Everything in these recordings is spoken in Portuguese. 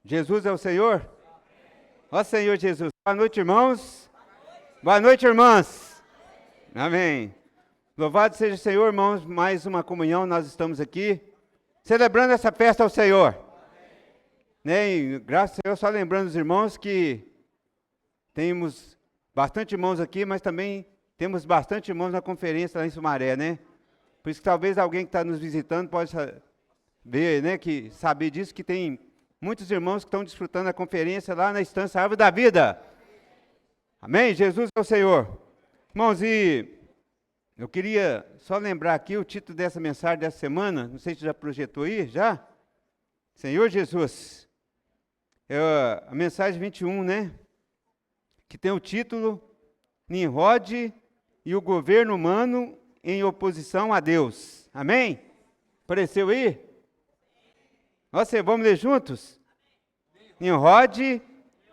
Jesus é o Senhor? Ó Senhor Jesus. Boa noite, irmãos. Boa noite, irmãs. Amém. Louvado seja o Senhor, irmãos. Mais uma comunhão, nós estamos aqui celebrando essa festa ao Senhor. E, graças a Deus, só lembrando os irmãos que temos bastante irmãos aqui, mas também temos bastante irmãos na conferência lá em Sumaré, né? Por isso que talvez alguém que está nos visitando possa ver, né, saber disso, que tem muitos irmãos que estão desfrutando da conferência lá na Estância Árvore da Vida. Amém? Jesus é o Senhor. Irmãos, e eu queria só lembrar aqui o título dessa mensagem dessa semana, não sei se já projetou aí, já? Senhor Jesus. A mensagem 21, né? Que tem o título Nimrod e o governo humano em oposição a Deus. Amém? Apareceu aí? Nossa, vamos ler juntos? Nimrod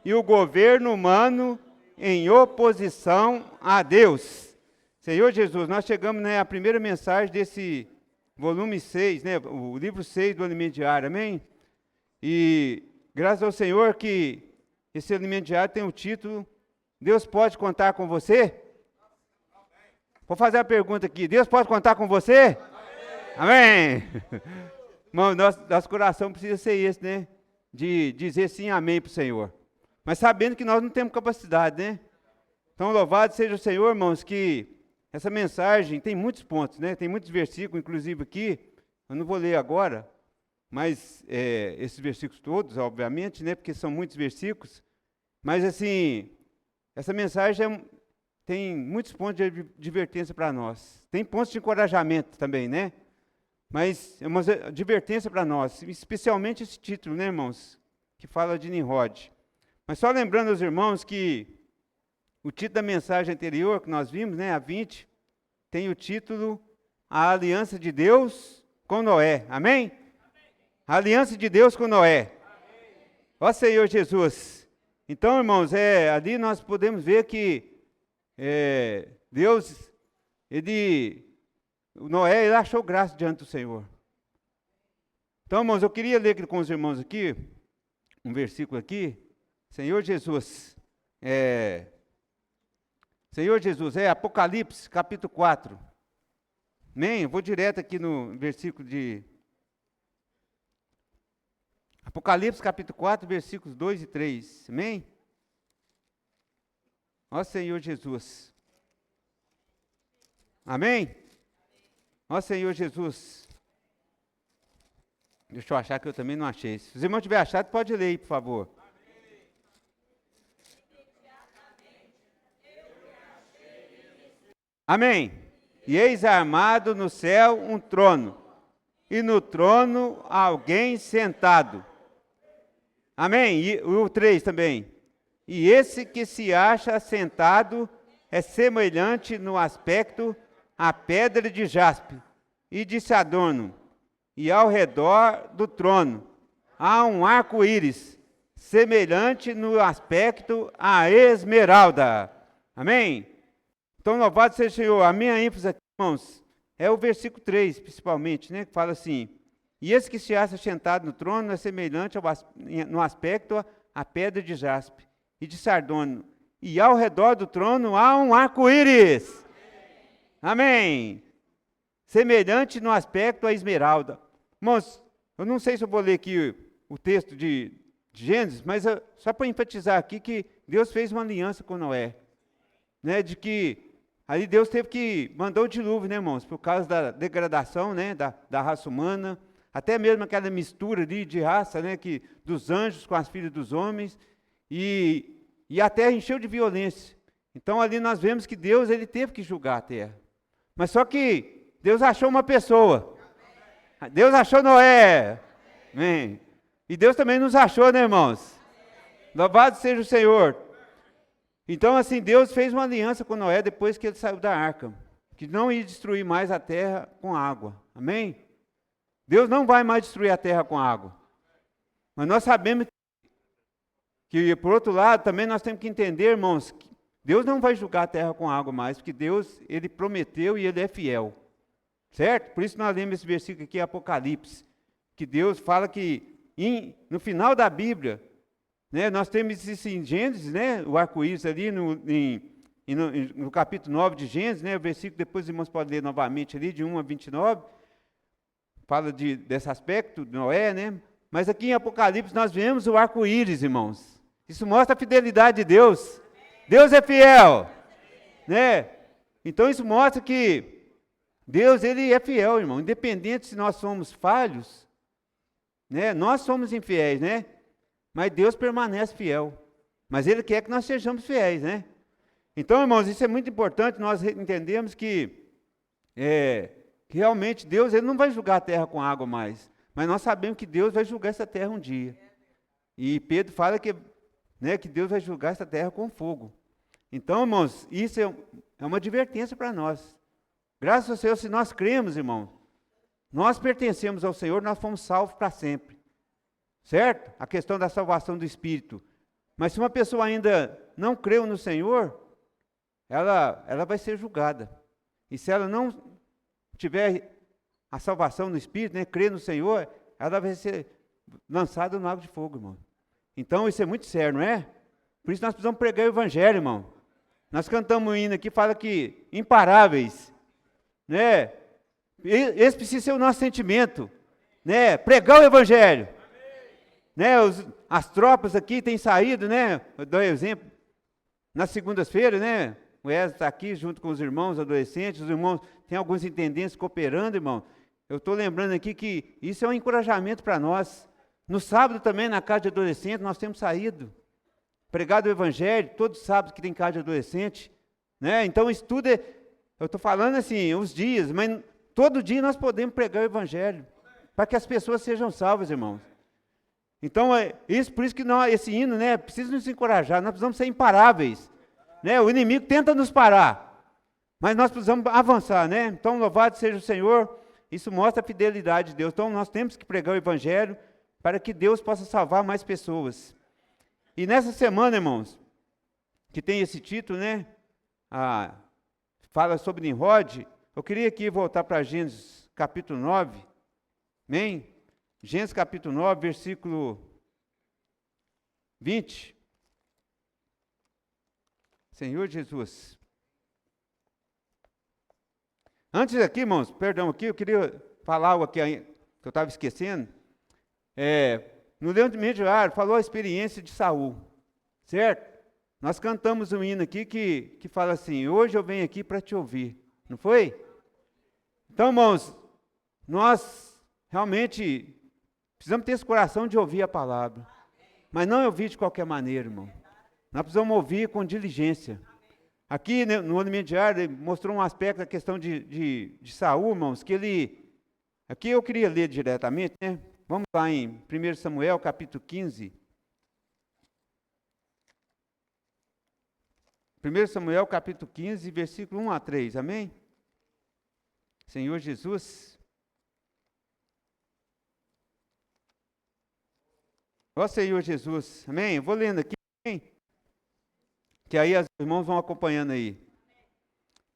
e o governo humano em oposição a Deus. Senhor Jesus, nós chegamos à primeira mensagem desse volume 6, né, o livro 6 do Alimento Diário, amém? E graças ao Senhor que esse Alimento Diário tem o título Deus pode contar com você? Vou fazer a pergunta aqui, Deus pode contar com você? Amém! Irmão, nosso coração precisa ser esse, né? De dizer sim, amém para o Senhor. Mas sabendo que nós não temos capacidade, né? Então, louvado seja o Senhor, irmãos, que essa mensagem tem muitos pontos, né? Tem muitos versículos, inclusive aqui, eu não vou ler agora, mas esses versículos todos, obviamente, né? Porque são muitos versículos. Mas, assim, essa mensagem tem muitos pontos de advertência para nós. Tem pontos de encorajamento também, né? Mas é uma advertência para nós, especialmente esse título, né, irmãos? Que fala de Nimrod. Mas só lembrando aos irmãos que o título da mensagem anterior que nós vimos, né, a 20, tem o título A Aliança de Deus com Noé. Amém? A Aliança de Deus com Noé. Ó Senhor Jesus. Então, irmãos, ali nós podemos ver que Deus, Noé, ele achou graça diante do Senhor. Então, irmãos, eu queria ler com os irmãos aqui, um versículo aqui. Senhor Jesus, Apocalipse, capítulo 4. Amém? Eu vou direto aqui no versículo de Apocalipse, capítulo 4, versículos 2 e 3. Amém? Ó Senhor Jesus. Amém? Ó Senhor Jesus. Deixa eu achar que eu também não achei. Se os irmãos tiverem achado, pode ler aí, por favor. Amém. E eis armado no céu um trono, e no trono alguém sentado. Amém. E o 3 também. E esse que se acha sentado é semelhante no aspecto a pedra de jaspe e de sardônio, e ao redor do trono há um arco-íris, semelhante no aspecto a esmeralda. Amém? Então, louvado seja o Senhor. A minha ênfase aqui, irmãos, é o versículo 3, principalmente, né, que fala assim, e esse que se acha sentado no trono é semelhante no aspecto a pedra de jaspe e de sardônio, e ao redor do trono há um arco-íris. Amém. Semelhante no aspecto a esmeralda. Irmãos, eu não sei se eu vou ler aqui o texto de Gênesis, mas só para enfatizar aqui que Deus fez uma aliança com Noé. Né, de que ali Deus teve que mandar o dilúvio, né, irmãos? Por causa da degradação, né, da raça humana. Até mesmo aquela mistura ali de raça, né, dos anjos com as filhas dos homens. E a terra encheu de violência. Então ali nós vemos que Deus ele teve que julgar a terra. Mas só que Deus achou uma pessoa. Deus achou Noé. Amém. E Deus também nos achou, né, irmãos? Louvado seja o Senhor. Então, assim, Deus fez uma aliança com Noé depois que ele saiu da arca. Que não ia destruir mais a terra com água. Amém? Deus não vai mais destruir a terra com água. Mas nós sabemos que, por outro lado, também nós temos que entender, irmãos, que Deus não vai julgar a terra com água mais, porque Deus, ele prometeu e ele é fiel. Certo? Por isso nós lemos esse versículo aqui, Apocalipse, que Deus fala que no final da Bíblia, né, nós temos isso em Gênesis, né, o arco-íris ali no capítulo 9 de Gênesis, né, o versículo, depois os irmãos podem ler novamente ali, de 1 a 29, fala desse aspecto de Noé, né, mas aqui em Apocalipse nós vemos o arco-íris, irmãos. Isso mostra a fidelidade de Deus. Deus é fiel, né? Então isso mostra que Deus, ele é fiel, irmão, independente se nós somos falhos, né? Nós somos infiéis, né? Mas Deus permanece fiel. Mas Ele quer que nós sejamos fiéis, né? Então, irmãos, isso é muito importante, nós entendemos que realmente Deus, Ele não vai julgar a terra com água mais, mas nós sabemos que Deus vai julgar essa terra um dia. E Pedro fala que Deus vai julgar essa terra com fogo. Então, irmãos, isso é uma advertência para nós. Graças ao Senhor, se nós cremos, irmão, nós pertencemos ao Senhor, nós fomos salvos para sempre. Certo? A questão da salvação do Espírito. Mas se uma pessoa ainda não creu no Senhor, ela vai ser julgada. E se ela não tiver a salvação no Espírito, né, crer no Senhor, ela vai ser lançada no lago de fogo, irmão. Então isso é muito sério, não é? Por isso nós precisamos pregar o Evangelho, irmão. Nós cantamos um hino aqui, fala que imparáveis, né? Esse precisa ser o nosso sentimento, né? Pregar o Evangelho. Né, as tropas aqui têm saído, né? Eu dou exemplo. Nas segundas-feiras, né? O Wesley está aqui junto com os irmãos adolescentes, os irmãos têm alguns intendentes cooperando, irmão. Eu estou lembrando aqui que isso é um encorajamento para nós. No sábado também, na casa de adolescente, nós temos saído. Pregado o Evangelho, todos sábados que tem casa de adolescente. Né? Então isso tudo eu estou falando assim, os dias, mas todo dia nós podemos pregar o Evangelho. Para que as pessoas sejam salvas, irmãos. Então, por isso que esse hino, né, precisa nos encorajar, nós precisamos ser imparáveis. Né? O inimigo tenta nos parar, mas nós precisamos avançar, né? Então, louvado seja o Senhor, isso mostra a fidelidade de Deus. Então, nós temos que pregar o Evangelho para que Deus possa salvar mais pessoas. E nessa semana, irmãos, que tem esse título, né, fala sobre Nimrod, eu queria aqui voltar para Gênesis capítulo 9, amém? Gênesis capítulo 9, versículo 20. Senhor Jesus. Antes aqui, irmãos, perdão aqui, eu queria falar algo aqui que eu estava esquecendo. No Leão de Mediar, falou a experiência de Saul, certo? Nós cantamos um hino aqui que fala assim, hoje eu venho aqui para te ouvir, não foi? Então, irmãos, nós realmente precisamos ter esse coração de ouvir a palavra. Mas não ouvir de qualquer maneira, irmão. Nós precisamos ouvir com diligência. Aqui no alimento diário, ele mostrou um aspecto da questão de Saul, irmãos, que ele... Aqui eu queria ler diretamente, né? Vamos lá em 1 Samuel, capítulo 15. 1 Samuel, capítulo 15, versículo 1 a 3, amém? Senhor Jesus... Ó Senhor Jesus, amém? Eu vou lendo aqui, amém? Que aí os irmãos vão acompanhando aí.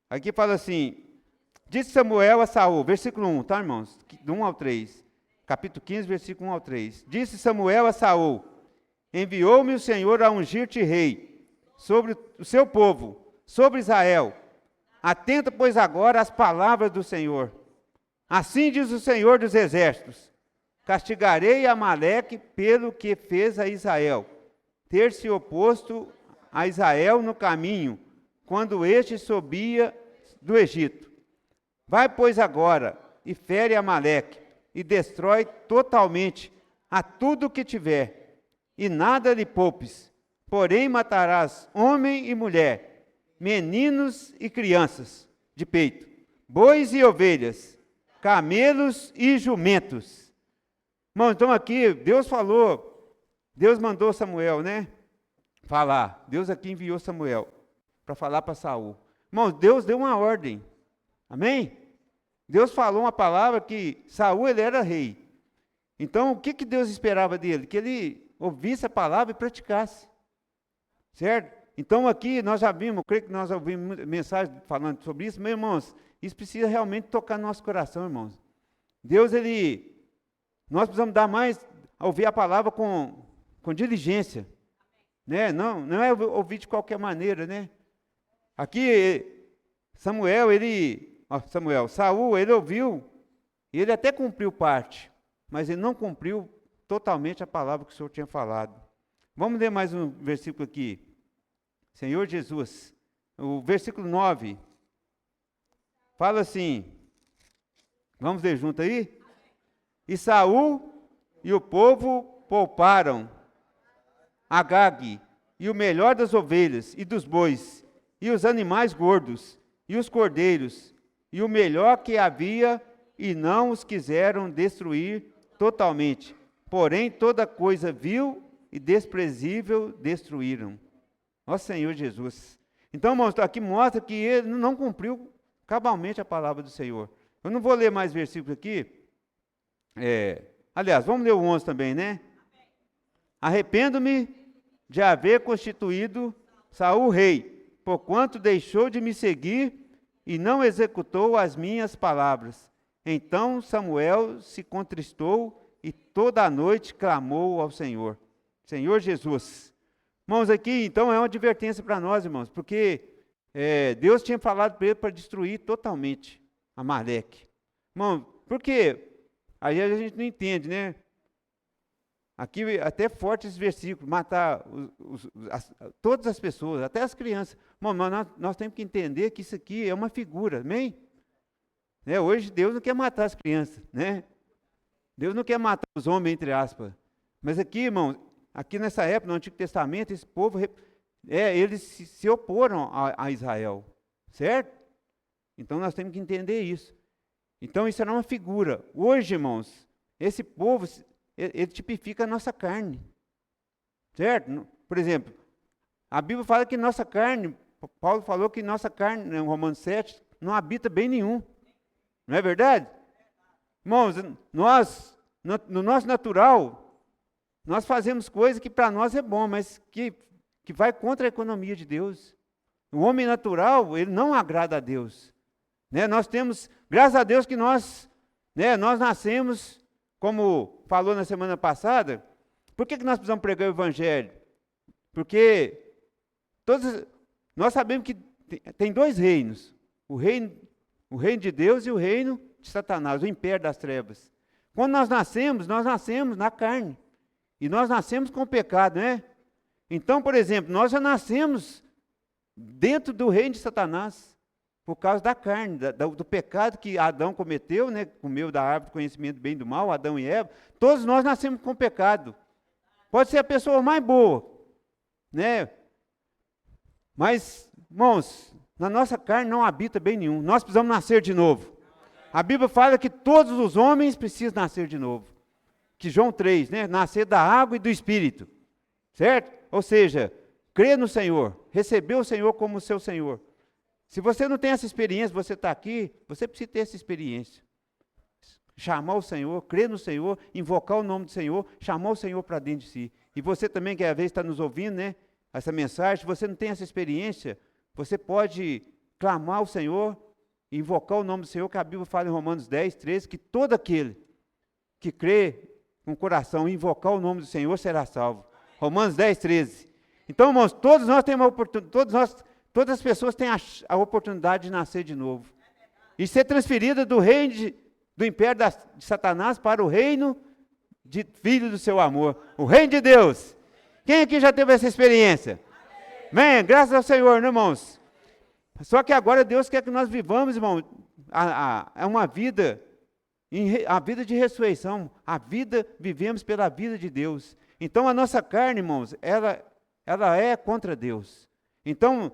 Aqui fala assim, disse Samuel a Saul, versículo 1, tá, irmãos? Do 1 ao 3. Capítulo 15, versículo 1 ao 3. Disse Samuel a Saul, enviou-me o Senhor a ungir-te rei sobre o seu povo, sobre Israel. Atenta, pois, agora às palavras do Senhor. Assim diz o Senhor dos exércitos. Castigarei Amaleque pelo que fez a Israel, ter se oposto a Israel no caminho, quando este subia do Egito. Vai, pois, agora, e fere Amaleque, e destrói totalmente a tudo o que tiver, e nada lhe poupes, porém matarás homem e mulher, meninos e crianças de peito, bois e ovelhas, camelos e jumentos. Irmão, então aqui, Deus falou, Deus mandou Samuel, né? Falar. Deus aqui enviou Samuel para falar para Saul. Irmão, Deus deu uma ordem. Amém? Deus falou uma palavra que Saul, ele era rei. Então, o que Deus esperava dele? Que ele ouvisse a palavra e praticasse. Certo? Então, aqui nós já vimos, creio que nós ouvimos mensagem falando sobre isso, meus irmãos, isso precisa realmente tocar no nosso coração, irmãos. Deus, nós precisamos dar mais ouvir a palavra com diligência, né? Não é ouvir de qualquer maneira, né? Aqui, Saul, ele ouviu, e ele até cumpriu parte, mas ele não cumpriu totalmente a palavra que o Senhor tinha falado. Vamos ler mais um versículo aqui. Senhor Jesus, o versículo 9, fala assim, vamos ler junto aí? E Saul e o povo pouparam Agag, e o melhor das ovelhas e dos bois, e os animais gordos, e os cordeiros, e o melhor que havia, e não os quiseram destruir totalmente. Porém, toda coisa vil e desprezível destruíram. Ó Senhor Jesus. Então, irmãos, aqui mostra que ele não cumpriu cabalmente a palavra do Senhor. Eu não vou ler mais versículos aqui. Aliás, vamos ler o 11 também, né? Arrependo-me de haver constituído Saul rei, porquanto deixou de me seguir e não executou as minhas palavras. Então Samuel se contristou e toda a noite clamou ao Senhor. Senhor Jesus. Irmãos, aqui então é uma advertência para nós, irmãos, porque Deus tinha falado para ele para destruir totalmente Amaleque. Irmão, por quê? Aí a gente não entende, né? Aqui até forte esse versículo, matar todas as pessoas, até as crianças. Irmão, nós temos que entender que isso aqui é uma figura, amém? Hoje Deus não quer matar as crianças, né? Deus não quer matar os homens, entre aspas. Mas aqui, irmão, aqui nessa época, no Antigo Testamento, esse povo, eles se oporam a Israel, certo? Então nós temos que entender isso. Então isso era uma figura. Hoje, irmãos, esse povo, ele tipifica a nossa carne, certo? Por exemplo, a Bíblia fala que nossa carne, Paulo falou que nossa carne, em Romanos 7, não habita bem nenhum. Não é verdade? Irmãos, nós, no nosso natural, nós fazemos coisas que para nós é bom, mas que vai contra a economia de Deus. O homem natural, ele não agrada a Deus. Nós temos, graças a Deus que nós nascemos, como falou na semana passada. Por que nós precisamos pregar o Evangelho? Porque nós sabemos que tem dois reinos, o reino de Deus e o reino de Satanás, o império das trevas. Quando nós nascemos na carne, e nós nascemos com o pecado, né? Então, por exemplo, nós já nascemos dentro do reino de Satanás, por causa da carne, do pecado que Adão cometeu, né? Comeu da árvore do conhecimento do bem e do mal, Adão e Eva. Todos nós nascemos com pecado. Pode ser a pessoa mais boa, né? Mas, irmãos, na nossa carne não habita bem nenhum. Nós precisamos nascer de novo. A Bíblia fala que todos os homens precisam nascer de novo. Que João 3, né? Nascer da água e do Espírito. Certo? Ou seja, crer no Senhor, receber o Senhor como seu Senhor. Se você não tem essa experiência, você está aqui, você precisa ter essa experiência. Chamar o Senhor, crer no Senhor, invocar o nome do Senhor, chamar o Senhor para dentro de si. E você também, que às vezes está nos ouvindo, né? Essa mensagem, se você não tem essa experiência, você pode clamar ao Senhor, invocar o nome do Senhor, que a Bíblia fala em Romanos 10, 13, que todo aquele que crê com o coração e invocar o nome do Senhor será salvo. Romanos 10, 13. Então, irmãos, todos nós temos uma oportunidade, todas as pessoas têm a oportunidade de nascer de novo. E ser transferida do reino do império de Satanás para o reino de filho do seu amor. O reino de Deus. Quem aqui já teve essa experiência? Amém? Graças ao Senhor, né, irmãos? Só que agora Deus quer que nós vivamos, irmão, uma vida, a vida de ressurreição. Vivemos pela vida de Deus. Então a nossa carne, irmãos, ela é contra Deus. Então,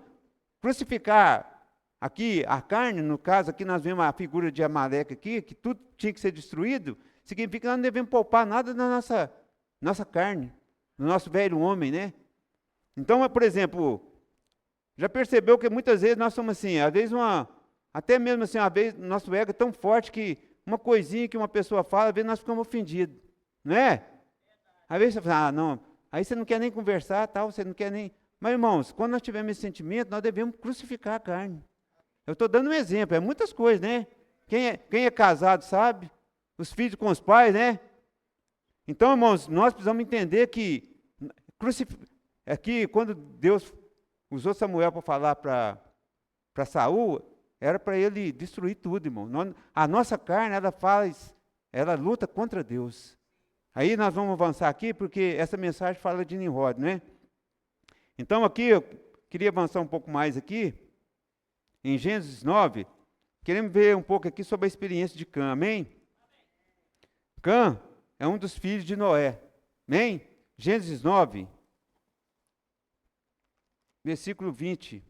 crucificar aqui a carne, no caso aqui nós vemos a figura de Amaleque aqui, que tudo tinha que ser destruído, significa que nós não devemos poupar nada na nossa carne, no nosso velho homem, né? Então, por exemplo, já percebeu que muitas vezes nós somos assim, às vezes até mesmo assim, às vezes nosso ego é tão forte que uma coisinha que uma pessoa fala, às vezes nós ficamos ofendidos, não é? Às vezes você fala, não, aí você não quer nem conversar, tal, você não quer nem... Mas, irmãos, quando nós tivermos esse sentimento, nós devemos crucificar a carne. Eu estou dando um exemplo, é muitas coisas, né? Quem é casado sabe, os filhos com os pais, né? Então, irmãos, nós precisamos entender que aqui, quando Deus usou Samuel para falar para Saul, era para ele destruir tudo, irmão. A nossa carne, ela luta contra Deus. Aí nós vamos avançar aqui, porque essa mensagem fala de Nimrod, né? Então aqui, eu queria avançar um pouco mais aqui, em Gênesis 9, queremos ver um pouco aqui sobre a experiência de Cã, amém? Cã é um dos filhos de Noé, amém? Gênesis 9, versículo 20.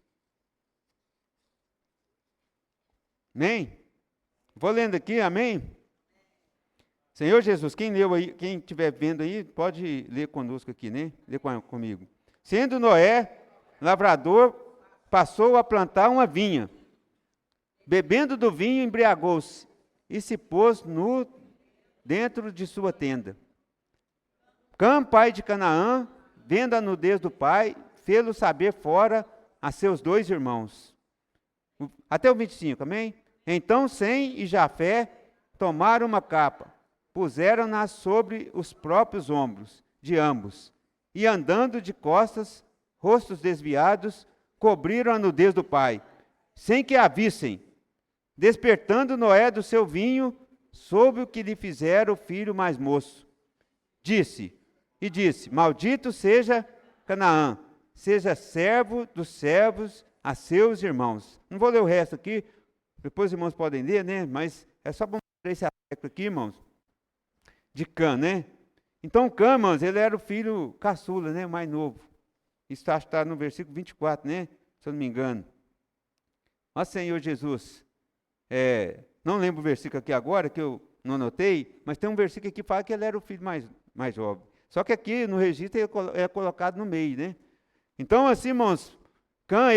Amém? Vou lendo aqui, amém? Senhor Jesus, quem leu aí, quem estiver vendo aí, pode ler conosco aqui, né? Lê comigo. Sendo Noé lavrador, passou a plantar uma vinha. Bebendo do vinho, embriagou-se e se pôs nu dentro de sua tenda. Cã, pai de Canaã, vendo a nudez do pai, fê-lo saber fora a seus 2 irmãos. Até o 25, amém? Então Sem e Jafé tomaram uma capa, puseram-na sobre os próprios ombros de ambos, e andando de costas, rostos desviados, cobriram a nudez do pai, sem que a vissem. Despertando Noé do seu vinho, soube o que lhe fizera o filho mais moço. Disse, maldito seja Canaã, seja servo dos servos a seus irmãos. Não vou ler o resto aqui, depois os irmãos podem ler, né? Mas é só para mostrar esse aspecto aqui, irmãos, de Cã, né? Então Cã, irmãos, ele era o filho caçula, né? Mais novo. Isso está no versículo 24, né? Se eu não me engano. Ó Senhor Jesus, não lembro o versículo aqui agora, que eu não anotei, mas tem um versículo aqui que fala que ele era o filho mais jovem. Só que aqui no registro ele é colocado no meio, né? Então, assim, irmãos, Cã,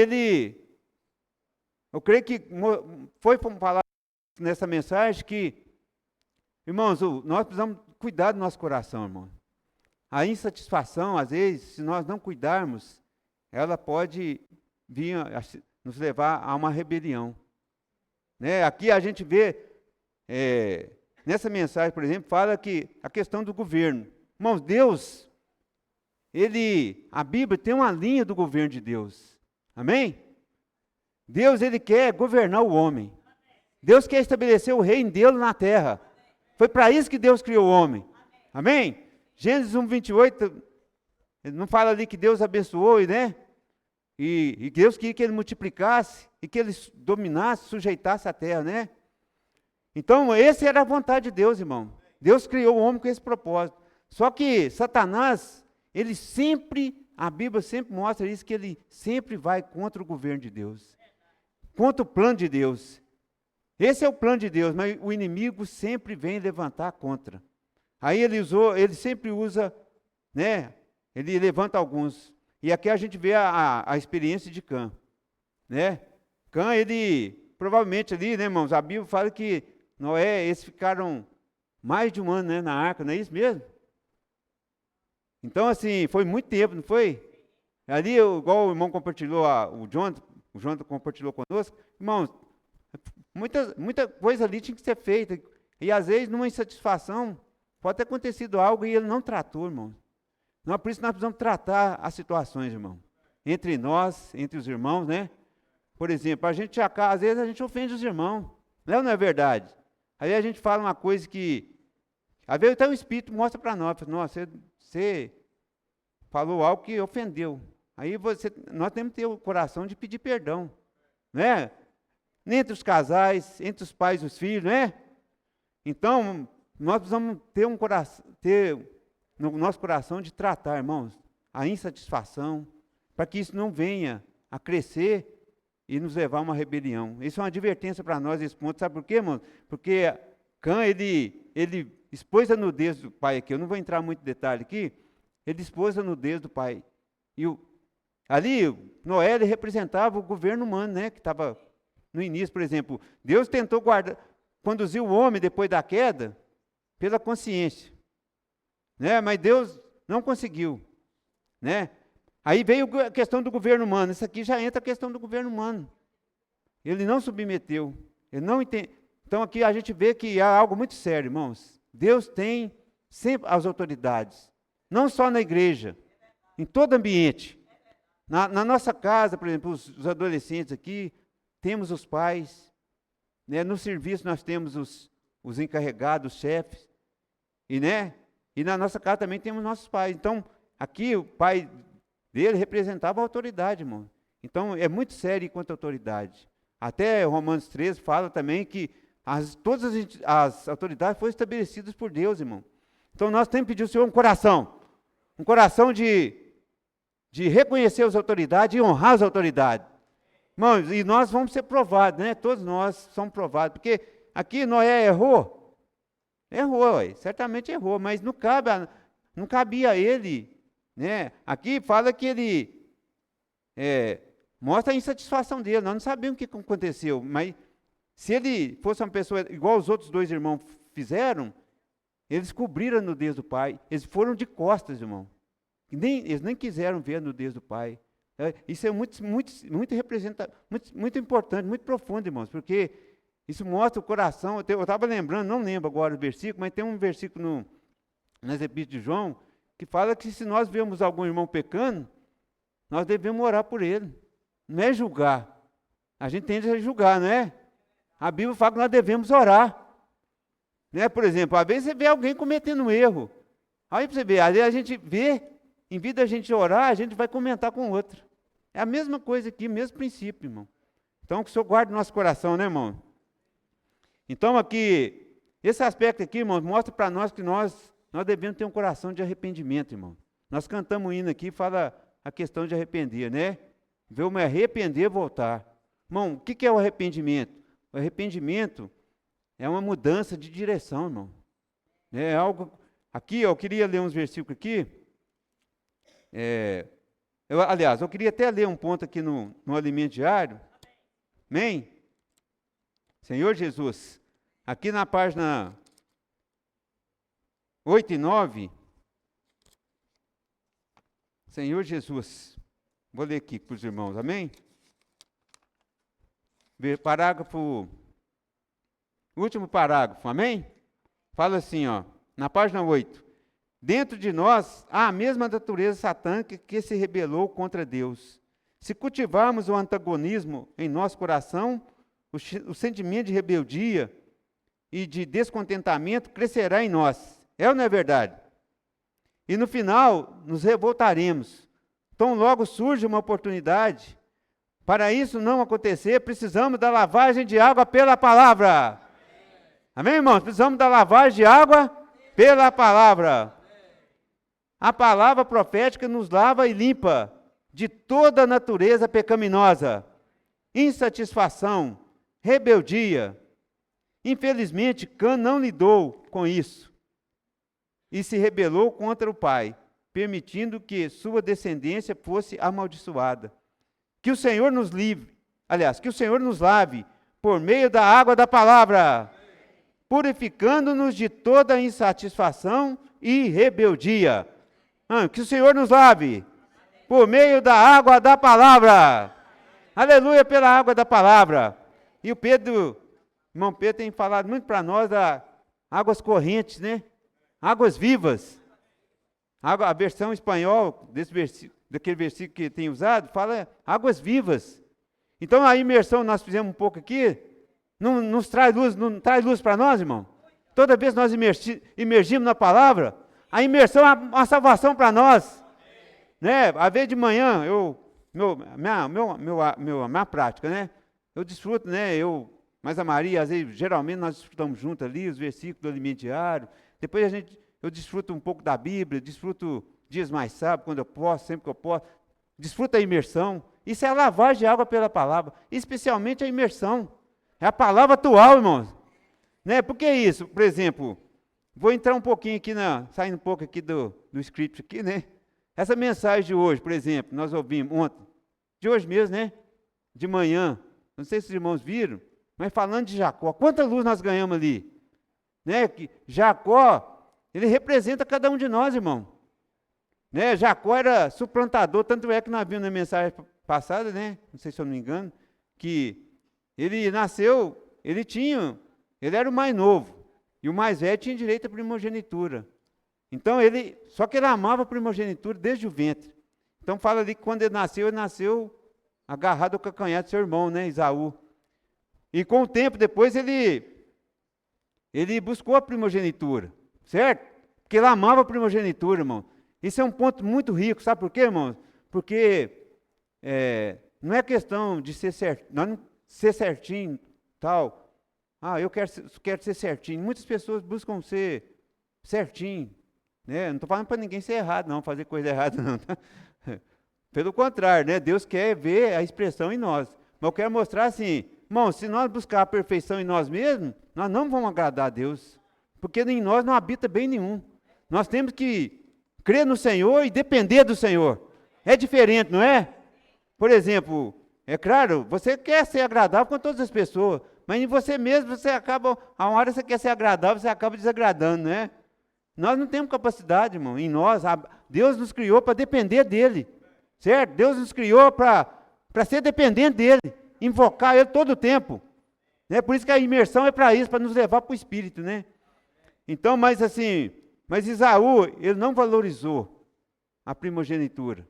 eu creio que foi falar nessa mensagem que, irmãos, nós precisamos cuidar do nosso coração, irmão. A insatisfação, às vezes, se nós não cuidarmos, ela pode vir nos levar a uma rebelião. Né? Aqui a gente vê, nessa mensagem, por exemplo, fala que a questão do governo. Irmãos, Deus, a Bíblia tem uma linha do governo de Deus. Amém? Deus, ele quer governar o homem. Deus quer estabelecer o reino dele na terra. Foi para isso que Deus criou o homem. Amém? Gênesis 1, 28, ele não fala ali que Deus abençoou, né? E Deus queria que ele multiplicasse e que ele dominasse, sujeitasse a terra, né? Então, essa era a vontade de Deus, irmão. Deus criou o homem com esse propósito. Só que Satanás, a Bíblia sempre mostra isso, que ele sempre vai contra o governo de Deus. Contra o plano de Deus. Esse é o plano de Deus, mas o inimigo sempre vem levantar contra. Aí ele sempre usa, né? Ele levanta alguns. E aqui a gente vê a experiência de Cã, né? Cã, ele, provavelmente ali, né, irmãos, a Bíblia fala que Noé, eles ficaram mais de um ano, né, na arca, não é isso mesmo? Então, assim, foi muito tempo, não foi? Ali, igual o irmão compartilhou, o Jonathan compartilhou conosco, irmãos, muita coisa ali tinha que ser feita, e às vezes, numa insatisfação, pode ter acontecido algo e ele não tratou, irmão. Não, por isso nós precisamos tratar as situações, irmão. Entre nós, entre os irmãos, né? Por exemplo, às vezes a gente ofende os irmãos. Não é verdade? Aí a gente fala uma coisa que, às vezes até o Espírito mostra para nós. Nossa, você falou algo que ofendeu. Aí nós temos que ter o coração de pedir perdão. Né? Entre os casais, entre os pais e os filhos, né? Então, nós precisamos ter no nosso coração de tratar, irmãos, a insatisfação, para que isso não venha a crescer e nos levar a uma rebelião. Isso é uma advertência para nós, esse ponto. Sabe por quê, irmãos? Porque Cã, ele expôs a nudez do pai aqui. Eu não vou entrar muito em detalhe aqui. Ele expôs a nudez do pai. E ali, Noé, ele representava o governo humano, né? Que estava no início, por exemplo. Deus tentou conduzir o homem depois da queda pela consciência. Né? Mas Deus não conseguiu, né? Aí veio a questão do governo humano. Isso aqui já entra a questão do governo humano. Ele não submeteu, ele não entende. Então aqui a gente vê que há algo muito sério, irmãos. Deus tem sempre as autoridades, não só na igreja, em todo ambiente. Na nossa casa, por exemplo, os adolescentes aqui, temos os pais, né? No serviço nós temos os encarregados, os chefes, e na nossa casa também temos nossos pais. Então, aqui o pai dele representava a autoridade, irmão. Então, é muito sério quanto à autoridade. Até Romanos 13 fala também que todas as autoridades foram estabelecidas por Deus, irmão. Então, nós temos que pedir ao Senhor um coração de reconhecer as autoridades e honrar as autoridades. Irmãos, e nós vamos ser provados, né? Todos nós somos provados, porque aqui Noé errou, certamente errou, mas não cabia a ele, né? Aqui fala que ele mostra a insatisfação dele, nós não sabemos o que aconteceu, mas se ele fosse uma pessoa igual os outros dois irmãos fizeram, eles cobriram a nudez do pai, eles foram de costas, irmão. Eles nem quiseram ver a nudez do pai. Isso é muito importante, muito profundo, irmãos, porque isso mostra o coração. Eu estava lembrando, não lembro agora o versículo, mas tem um versículo nas epístolas de João, que fala que se nós vemos algum irmão pecando, nós devemos orar por ele. Não é julgar. A gente tende a julgar, não é? A Bíblia fala que nós devemos orar. Né? Por exemplo, às vezes você vê alguém cometendo um erro. Aí você vê, às vezes a gente vê, em vez da gente orar, a gente vai comentar com o outro. É a mesma coisa aqui, mesmo princípio, irmão. Então, que o Senhor guarde o nosso coração, né, irmão? Então, aqui, esse aspecto aqui, irmão, mostra para nós que nós devemos ter um coração de arrependimento, irmão. Nós cantamos um hino aqui, fala a questão de arrepender, né? Ver me arrepender e voltar. Irmão, o que é o arrependimento? O arrependimento é uma mudança de direção, irmão. É algo... Aqui, eu queria ler uns versículos aqui. Eu queria até ler um ponto aqui no alimento diário. Amém? Senhor Jesus, aqui na página 8 e 9, Senhor Jesus, vou ler aqui para os irmãos, amém? Último parágrafo, amém? Fala assim, ó, na página 8. Dentro de nós há a mesma natureza satânica que se rebelou contra Deus. Se cultivarmos o antagonismo em nosso coração, o sentimento de rebeldia e de descontentamento crescerá em nós. É ou não é verdade? E no final, nos revoltaremos. Tão logo surge uma oportunidade. Para isso não acontecer, precisamos da lavagem de água pela palavra. Amém, irmãos? Precisamos da lavagem de água pela palavra. A palavra profética nos lava e limpa de toda a natureza pecaminosa, insatisfação, rebeldia. Infelizmente, Cã não lidou com isso e se rebelou contra o pai, permitindo que sua descendência fosse amaldiçoada. Que o Senhor nos que o Senhor nos lave por meio da água da palavra, purificando-nos de toda insatisfação e rebeldia. Que o Senhor nos lave por meio da água da palavra. Aleluia, pela água da palavra. E o irmão Pedro tem falado muito para nós das águas correntes, né? Águas vivas. A versão espanhol daquele versículo que tem usado, fala águas vivas. Então a imersão nós fizemos um pouco aqui, não traz luz para nós, irmão? Toda vez que nós imergimos na palavra, a imersão é uma salvação para nós. Né? Às vezes de manhã, minha prática, né? Eu desfruto, né? Mas a Maria, às vezes, geralmente nós desfrutamos junto ali, os versículos do alimento diário. Depois eu desfruto um pouco da Bíblia, desfruto dias mais sábados, quando eu posso, sempre que eu posso. Desfruto a imersão. Isso é a lavagem de água pela palavra, especialmente a imersão. É a palavra atual, irmãos. Né? Por que isso? Por exemplo, vou entrar um pouquinho aqui, saindo um pouco aqui do script aqui, né? Essa mensagem de hoje, por exemplo, nós ouvimos ontem, de hoje mesmo, né? De manhã, não sei se os irmãos viram, mas falando de Jacó, quanta luz nós ganhamos ali? Né? Que Jacó, ele representa cada um de nós, irmão. Né? Jacó era suplantador, tanto é que nós vimos na mensagem passada, né? Não sei se eu não me engano, que ele nasceu, ele era o mais novo, e o mais velho tinha direito à primogenitura. Então só que ele amava a primogenitura desde o ventre. Então fala ali que quando ele nasceu agarrado ao calcanhar do seu irmão, né, Esaú. E com o tempo depois ele buscou a primogenitura, certo? Porque ele amava a primogenitura, irmão. Isso é um ponto muito rico, sabe por quê, irmão? Porque não é questão de ser certo, não ser certinho, tal. Eu quero ser certinho. Muitas pessoas buscam ser certinho, né? Não estou falando para ninguém ser errado, não, fazer coisa errada, não. Tá? Pelo contrário, né? Deus quer ver a expressão em nós. Mas eu quero mostrar assim, irmão, se nós buscar a perfeição em nós mesmos, nós não vamos agradar a Deus, porque em nós não habita bem nenhum. Nós temos que crer no Senhor e depender do Senhor. É diferente, não é? Por exemplo, é claro, você quer ser agradável com todas as pessoas, mas em você mesmo, você acaba, a uma hora você quer ser agradável, você acaba desagradando, não é? Nós não temos capacidade, irmão, em nós. Deus nos criou para depender dEle, certo? Deus nos criou para ser dependente dEle, invocar Ele todo o tempo. Né? Por isso que a imersão é para isso, para nos levar para o Espírito, né? Então, mas Esaú, ele não valorizou a primogenitura.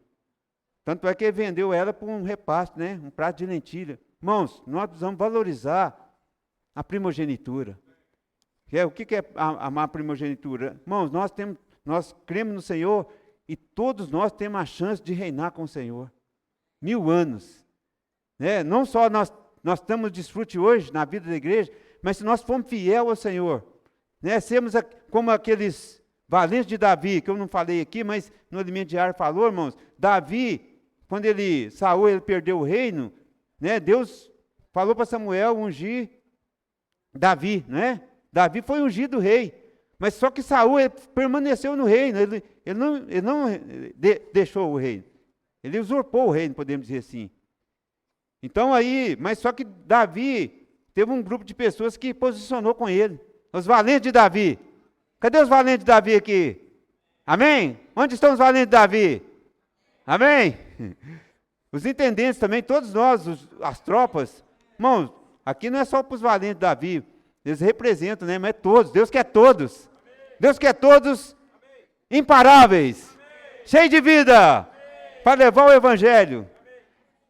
Tanto é que ele vendeu ela por um repasto, né? Um prato de lentilha. Irmãos, nós precisamos valorizar a primogenitura. O que é amar a primogenitura? Irmãos, nós cremos no Senhor e todos nós temos a chance de reinar com o Senhor. 1000 anos. Né? Não só nós estamos desfrute hoje na vida da igreja, mas se nós formos fiel ao Senhor, né? Sermos como aqueles valentes de Davi, que eu não falei aqui, mas no alimento diário falou, irmãos, Davi, quando Saul ele perdeu o reino, né? Deus falou para Samuel ungir Davi, né? Davi foi ungido rei, mas só que Saul ele permaneceu no reino, ele não deixou o reino, ele usurpou o reino, podemos dizer assim. Então mas só que Davi teve um grupo de pessoas que posicionou com ele, os valentes de Davi. Cadê os valentes de Davi aqui? Amém? Onde estão os valentes de Davi? Amém? Os intendentes também, todos nós, as tropas. Irmãos, aqui não é só para os valentes de Davi, eles representam, né? Mas é todos, Deus quer todos. Deus quer todos imparáveis, cheios de vida, para levar o evangelho.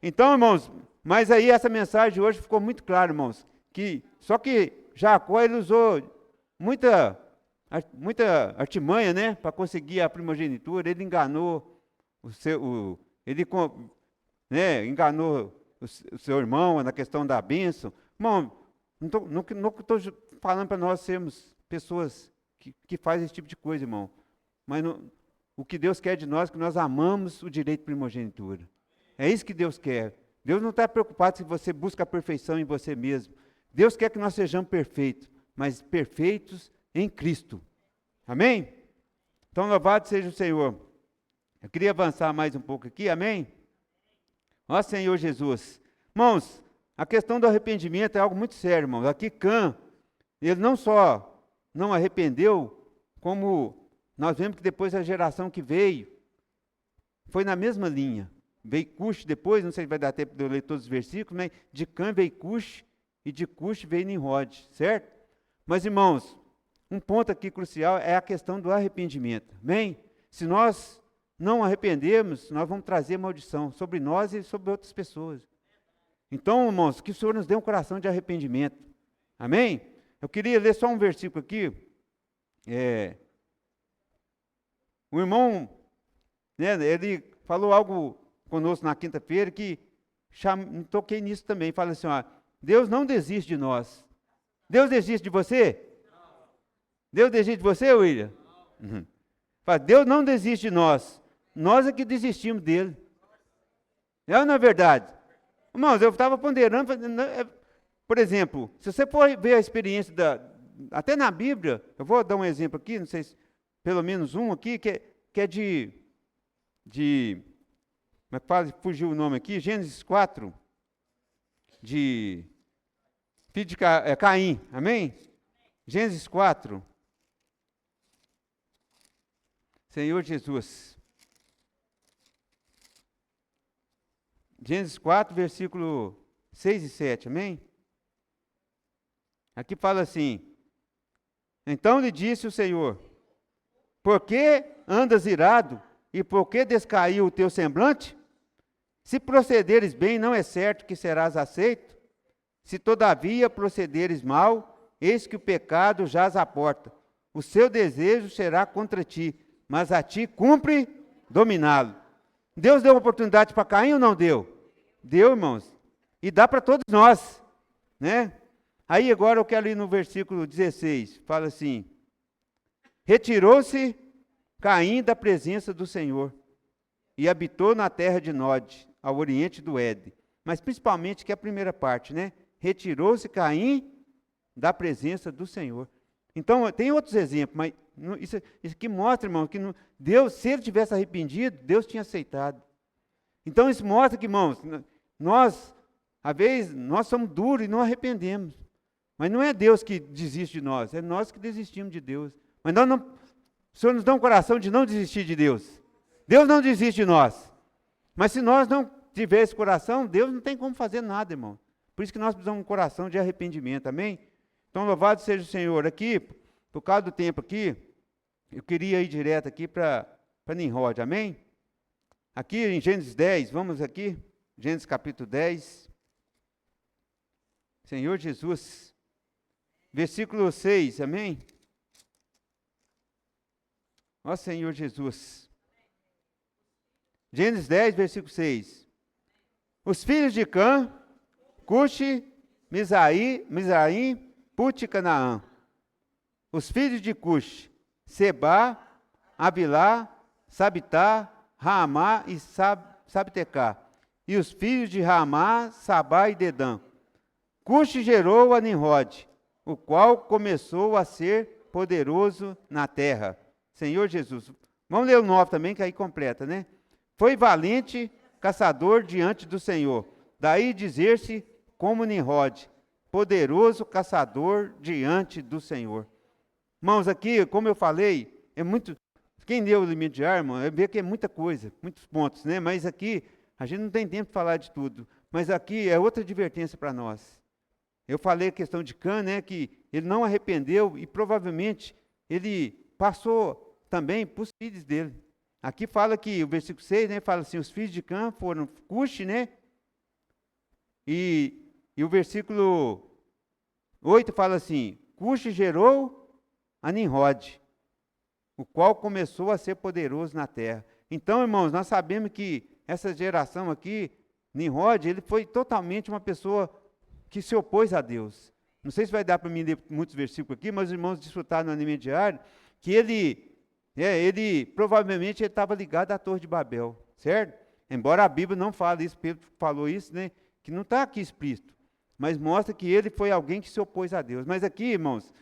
Então, irmãos, mas aí essa mensagem de hoje ficou muito clara, irmãos, só que Jacó ele usou muita artimanha, né, para conseguir a primogenitura. Ele enganou enganou o seu irmão na questão da bênção. Irmão, não estou falando para nós sermos pessoas que fazem esse tipo de coisa, irmão. Mas o que Deus quer de nós é que nós amamos o direito de primogenitura. É isso que Deus quer. Deus não está preocupado se você busca a perfeição em você mesmo. Deus quer que nós sejamos perfeitos, mas perfeitos em Cristo. Amém? Então, louvado seja o Senhor. Eu queria avançar mais um pouco aqui, amém? Ó Senhor Jesus. Irmãos, a questão do arrependimento é algo muito sério, irmãos. Aqui Cã, ele não só não arrependeu, como nós vemos que depois a geração que veio, foi na mesma linha. Veio Cush depois, não sei se vai dar tempo de eu ler todos os versículos, mas de Cã veio Cush, e de Cush veio Nimrod, certo? Mas, irmãos, um ponto aqui crucial é a questão do arrependimento, amém? Se nós não arrependermos, nós vamos trazer maldição sobre nós e sobre outras pessoas. Então, irmãos, que o Senhor nos dê um coração de arrependimento, amém? Eu queria ler só um versículo aqui. O irmão, né, ele falou algo conosco na quinta-feira que toquei nisso também. Fala assim, ó, Deus não desiste de nós. Deus desiste de você? Não. Deus desiste de você, William? Uhum. Fala, Deus não desiste de nós. Nós é que desistimos dele. É ou não é verdade? Irmãos, eu estava ponderando, por exemplo, se você for ver a experiência até na Bíblia, eu vou dar um exemplo aqui, não sei se pelo menos um aqui, que é de mas quase fugiu o nome aqui, Gênesis 4, de filho de Caim, amém? Gênesis 4. Senhor Jesus. Gênesis 4, versículo 6 e 7, amém? Aqui fala assim, então lhe disse o Senhor, Por que andas irado? E por que descaiu o teu semblante? Se procederes bem, não é certo que serás aceito? Se todavia procederes mal, eis que o pecado jaz à porta. O seu desejo será contra ti, mas a ti cumpre dominá-lo. Deus deu uma oportunidade para Caim ou não deu? Deu, irmãos. E dá para todos nós, né? Aí agora eu quero ir no versículo 16. Fala assim: retirou-se Caim da presença do Senhor e habitou na terra de Nod, ao oriente do Éden. Mas principalmente que é a primeira parte, né? Retirou-se Caim da presença do Senhor. Então, tem outros exemplos, mas isso aqui mostra, irmão, que Deus, se ele tivesse arrependido, Deus tinha aceitado. Então, isso mostra que, irmãos, nós, às vezes, nós somos duros e não arrependemos. Mas não é Deus que desiste de nós, é nós que desistimos de Deus. Mas o Senhor nos dá um coração de não desistir de Deus. Deus não desiste de nós. Mas se nós não tiver esse coração, Deus não tem como fazer nada, irmão. Por isso que nós precisamos de um coração de arrependimento, amém? Então, louvado seja o Senhor. Aqui, por causa do tempo aqui, eu queria ir direto aqui para Nimrod, amém? Aqui em Gênesis 10, vamos aqui, Gênesis capítulo 10. Senhor Jesus, versículo 6, amém? Ó Senhor Jesus. Gênesis 10, versículo 6. Os filhos de Cã, Cuxi, Mizraim, Put e Canaã. Os filhos de Cuxi, Seba, Abilá, Sabitá, Raamá e Sabtecá. E os filhos de Raamá, Sabá e Dedã. Cuxi gerou a Nimrod, o qual começou a ser poderoso na terra. Senhor Jesus. Vamos ler o 9 também, que aí completa, né? Foi valente caçador diante do Senhor. Daí dizer-se como Nimrod, poderoso caçador diante do Senhor. Irmãos, aqui, como eu falei, é muito... Quem leu o limite de ar, irmão, vê que é muita coisa, muitos pontos, né? Mas aqui, a gente não tem tempo de falar de tudo. Mas aqui é outra advertência para nós. Eu falei a questão de Cã, né? Que ele não arrependeu e provavelmente ele passou também para os filhos dele. Aqui fala que, o versículo 6, né? Fala assim, os filhos de Cã foram Cuxi, né? E o versículo 8 fala assim, Cuxi gerou a Nimrod, o qual começou a ser poderoso na terra. Então, irmãos, nós sabemos que essa geração aqui, Nimrod, ele foi totalmente uma pessoa que se opôs a Deus. Não sei se vai dar para mim ler muitos versículos aqui, mas os irmãos desfrutaram no anime diário, que ele provavelmente estava ligado à Torre de Babel, certo? Embora a Bíblia não fale isso, Pedro falou isso, né? Que não está aqui explícito, mas mostra que ele foi alguém que se opôs a Deus. Mas aqui, irmãos,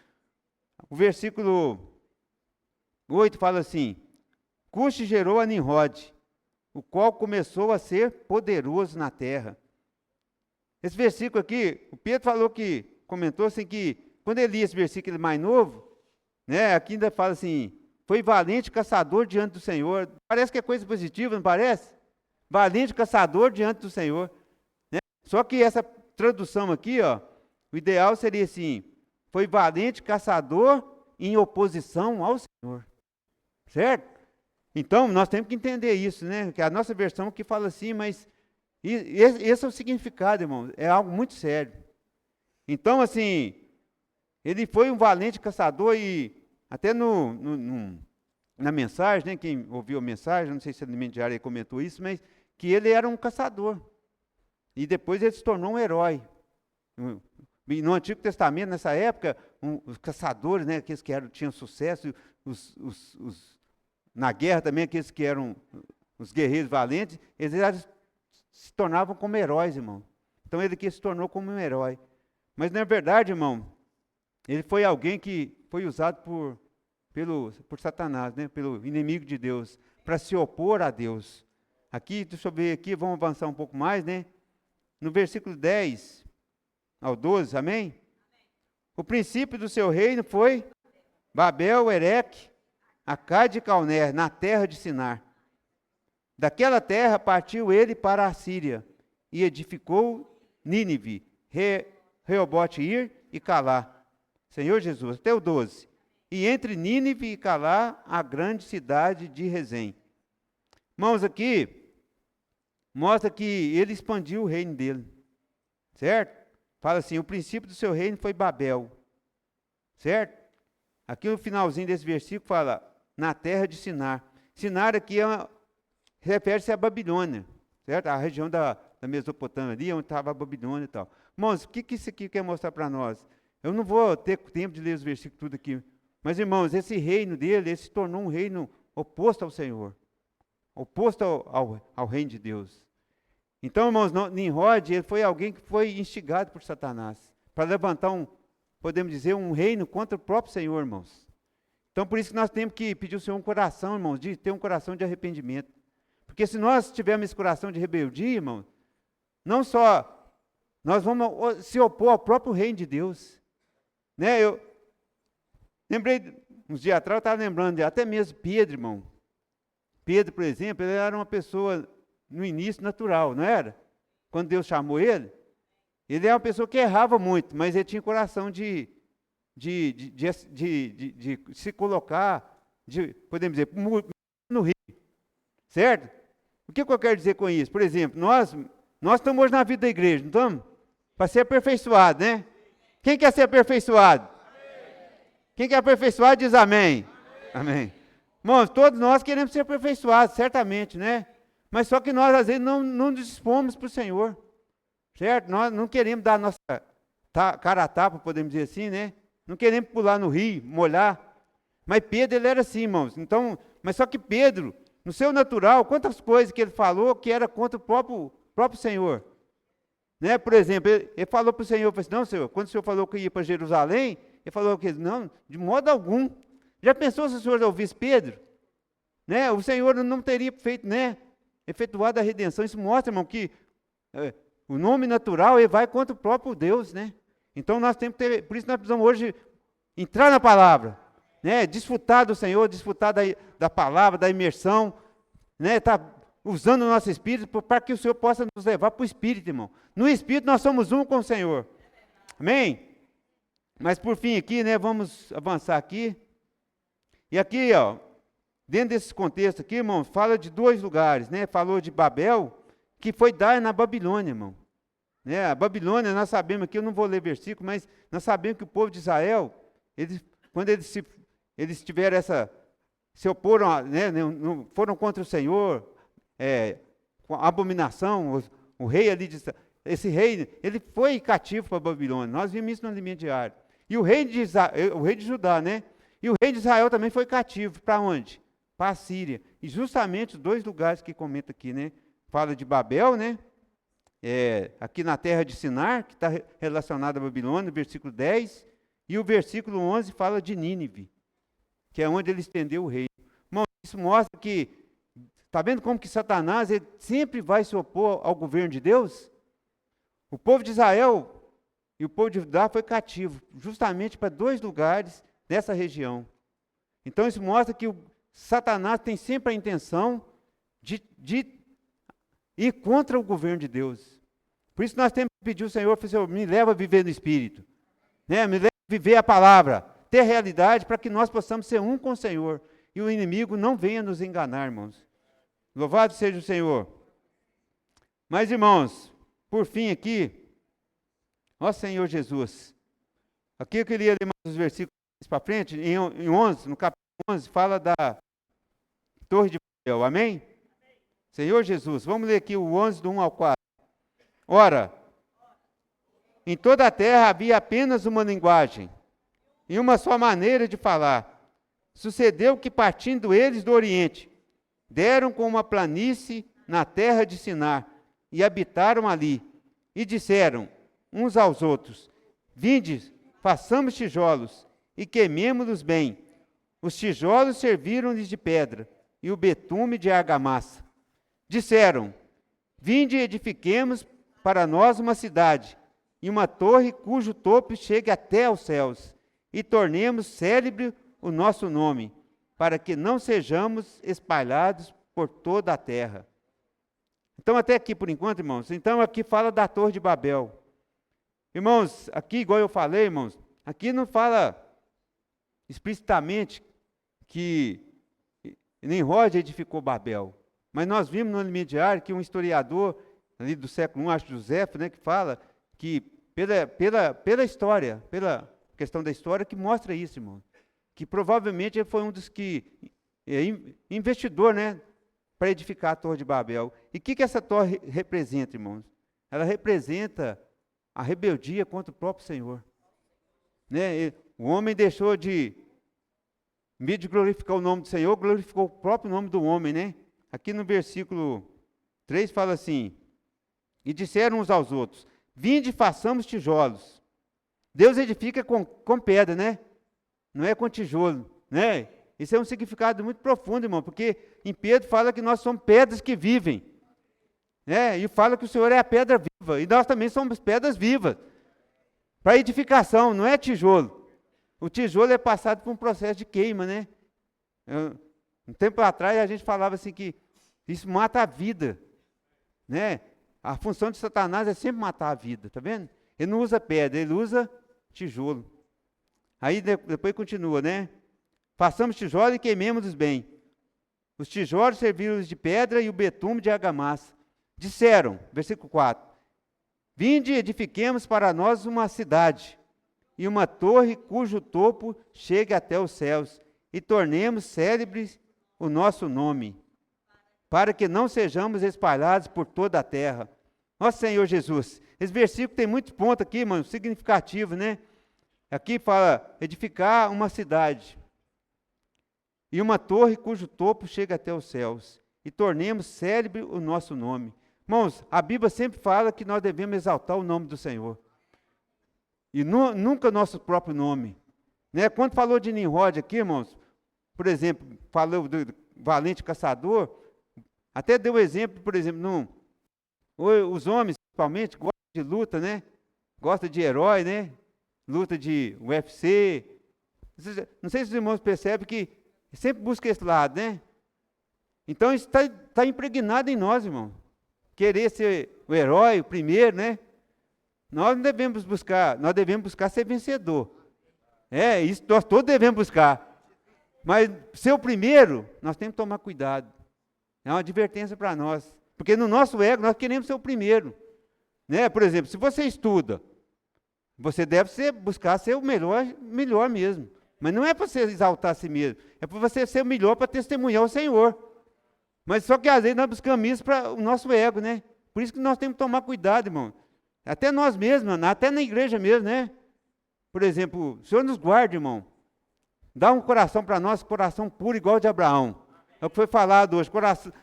o versículo 8 fala assim, Cuxi gerou a Nimrod, o qual começou a ser poderoso na terra. Esse versículo aqui, o Pedro falou que, comentou assim que, quando ele lia esse versículo mais novo, né, aqui ainda fala assim, foi valente caçador diante do Senhor. Parece que é coisa positiva, não parece? Valente caçador diante do Senhor. Né? Só que essa tradução aqui, ó, o ideal seria assim, foi valente caçador em oposição ao Senhor. Certo? Então, nós temos que entender isso, né? Que a nossa versão que fala assim, mas esse é o significado, irmão. É algo muito sério. Então, assim, ele foi um valente caçador e até na mensagem, né? Quem ouviu a mensagem, não sei se a Alimento Diário comentou isso, mas que ele era um caçador. E depois ele se tornou um herói. No Antigo Testamento, nessa época, os caçadores, né? Aqueles que tinham sucesso, na guerra também, aqueles que eram os guerreiros valentes, eles se tornavam como heróis, irmão. Então ele aqui se tornou como um herói. Mas na verdade, irmão, ele foi alguém que foi usado por Satanás, né? Pelo inimigo de Deus, para se opor a Deus. Aqui, deixa eu ver aqui, vamos avançar um pouco mais, né? No versículo 10 ao 12, amém? O princípio do seu reino foi Babel, Ereque, Acade e Calné, na terra de Sinar. Daquela terra partiu ele para a Síria e edificou Nínive, Reobote-Ir e Calá. Senhor Jesus, até o 12. e entre Nínive e Calá, a grande cidade de Rezém. Irmãos, aqui mostra que ele expandiu o reino dele, certo? Fala assim, o princípio do seu reino foi Babel, certo? Aqui no finalzinho desse versículo fala, na terra de Sinar. Sinar aqui refere-se à Babilônia, certo? A região da Mesopotâmia, ali onde estava a Babilônia e tal. Irmãos, o que isso aqui quer mostrar para nós? Eu não vou ter tempo de ler os versículos tudo aqui, mas, irmãos, esse reino dele, ele se tornou um reino oposto ao Senhor, oposto ao reino de Deus. Então, irmãos, Nimrod, ele foi alguém que foi instigado por Satanás, para levantar podemos dizer, um reino contra o próprio Senhor, irmãos. Então, por isso que nós temos que pedir ao Senhor um coração, irmãos, de ter um coração de arrependimento. Porque se nós tivermos esse coração de rebeldia, irmão, não só nós vamos se opor ao próprio reino de Deus. Né? Eu lembrei, uns dias atrás, eu estava lembrando, até mesmo Pedro, irmão. Pedro, por exemplo, ele era uma pessoa, no início, natural, não era? Quando Deus chamou ele era uma pessoa que errava muito, mas ele tinha coração de se colocar, podemos dizer, no rio. Certo? O que eu quero dizer com isso? Por exemplo, nós estamos hoje na vida da igreja, não estamos? Para ser aperfeiçoado, né? Quem quer ser aperfeiçoado? Amém. Quem quer aperfeiçoado diz amém. Amém. Irmãos, todos nós queremos ser aperfeiçoados, certamente, né? Mas só que nós, às vezes, não dispomos para o Senhor. Certo? Nós não queremos dar a nossa cara a tapa, podemos dizer assim, né? Não queremos pular no rio, molhar. Mas Pedro, ele era assim, irmãos. Então, mas só que Pedro, no seu natural, quantas coisas que ele falou que era contra o próprio Senhor. Né? Por exemplo, ele falou para o Senhor, falou assim, não, Senhor, quando o Senhor falou que ia para Jerusalém, ele falou que não, de modo algum. Já pensou se o Senhor ouvisse Pedro? Né? O Senhor não teria feito, né? Efetuado a redenção. Isso mostra, irmão, que o nome natural ele vai contra o próprio Deus, né? Então nós temos que ter, por isso nós precisamos hoje entrar na palavra, né? Desfrutar do Senhor, desfrutar da palavra, da imersão, né? Tá usando o nosso espírito para que o Senhor possa nos levar para o espírito, irmão. No espírito nós somos um com o Senhor. Amém? Mas por fim aqui, né? Vamos avançar aqui. E aqui, ó, dentro desse contexto aqui, irmão, fala de dois lugares, né? Falou de Babel, que foi dar na Babilônia, irmão. Né? A Babilônia, nós sabemos aqui, eu não vou ler versículo, mas nós sabemos que o povo de Israel, quando eles tiveram se oporam, né? Foram contra o Senhor, com abominação, o rei ali, esse rei, ele foi cativo para a Babilônia. Nós vimos isso no alimento diário. E o rei de Judá, né? E o rei de Israel também foi cativo. Para onde? Para a Síria. E justamente os dois lugares que comenta aqui, né? Fala de Babel, né? Aqui na terra de Sinar, que está relacionado à Babilônia, versículo 10. E o versículo 11 fala de Nínive, que é onde ele estendeu o reino. Irmão, isso mostra que, está vendo como que Satanás ele sempre vai se opor ao governo de Deus? O povo de Israel e o povo de Judá foi cativo, justamente para dois lugares dessa região. Então isso mostra que o Satanás tem sempre a intenção de ir contra o governo de Deus. Por isso nós temos que pedir ao Senhor, Senhor, me leva a viver no Espírito, né? Me leva a viver a palavra, ter realidade para que nós possamos ser um com o Senhor e o inimigo não venha nos enganar, irmãos. Louvado seja o Senhor. Mas, irmãos, por fim aqui, ó Senhor Jesus, aqui eu queria ler mais os versículos para frente, em 11, no capítulo 11, fala da Torre de Babel, amém? Senhor Jesus, vamos ler aqui o 11, do 1 ao 4. Ora, em toda a terra havia apenas uma linguagem e uma só maneira de falar. Sucedeu que, partindo eles do Oriente, deram com uma planície na terra de Sinar e habitaram ali. E disseram uns aos outros, vinde, façamos tijolos e queimemo-los bem. Os tijolos serviram-lhes de pedra e o betume de argamassa. Disseram, vinde e edifiquemos para nós uma cidade e uma torre cujo topo chegue até aos céus, e tornemos célebre o nosso nome, para que não sejamos espalhados por toda a terra. Então, até aqui por enquanto, irmãos, então aqui fala da Torre de Babel. Irmãos, aqui, igual eu falei, irmãos, aqui não fala explicitamente que Nimrod edificou Babel. Mas nós vimos no intermediário que um historiador ali do século I, acho que Joséfo, né, que fala que pela história, pela questão da história, que mostra isso, irmão. Que provavelmente ele foi um dos que investidor, né, para edificar a Torre de Babel. E o que essa torre representa, irmãos? Ela representa a rebeldia contra o próprio Senhor. Né? O homem deixou de, em vez de glorificar o nome do Senhor, glorificou o próprio nome do homem, né? Aqui no versículo 3 fala assim: e disseram uns aos outros: vinde, façamos tijolos. Deus edifica com pedra, né? Não é com tijolo, né? Isso é um significado muito profundo, irmão, porque em Pedro fala que nós somos pedras que vivem, né? E fala que o Senhor é a pedra viva, e nós também somos pedras vivas, para edificação, não é tijolo. O tijolo é passado por um processo de queima, né? Um tempo atrás a gente falava assim que isso mata a vida, né? A função de Satanás é sempre matar a vida, tá vendo? Ele não usa pedra, ele usa tijolo. Aí depois continua, né? Façamos tijolo e queimemos-os bem. Os tijolos serviram-lhes de pedra e o betume de argamassa. Disseram, versículo 4, vinde e edifiquemos para nós uma cidade, e uma torre cujo topo chegue até os céus, e tornemos célebres o nosso nome, para que não sejamos espalhados por toda a terra. Nosso Senhor Jesus, esse versículo tem muitos pontos aqui, mano, significativo, né? Aqui fala edificar uma cidade, e uma torre cujo topo chega até os céus, e tornemos célebre o nosso nome. Irmãos, a Bíblia sempre fala que nós devemos exaltar o nome do Senhor, e nunca nosso próprio nome, né? Quando falou de Nimrod aqui, irmãos, por exemplo, falou do valente caçador, até deu exemplo, por exemplo, os homens, principalmente, gostam de luta, né? Gostam de herói, né? Luta de UFC. Não sei se os irmãos percebem que sempre busca esse lado, né? Então isso está impregnado em nós, irmão. Querer ser o herói, o primeiro, né? Nós não devemos buscar, nós devemos buscar ser vencedor. Isso nós todos devemos buscar. Mas ser o primeiro, nós temos que tomar cuidado. É uma advertência para nós. Porque no nosso ego, nós queremos ser o primeiro. Né? Por exemplo, se você estuda, você deve buscar ser o melhor mesmo. Mas não é para você exaltar a si mesmo. É para você ser o melhor para testemunhar o Senhor. Mas só que às vezes nós buscamos isso para o nosso ego, né? Por isso que nós temos que tomar cuidado, irmão. Até nós mesmos, até na igreja mesmo, né? Por exemplo, o Senhor nos guarde, irmão. Dá um coração para nós, coração puro igual o de Abraão. É o que foi falado hoje.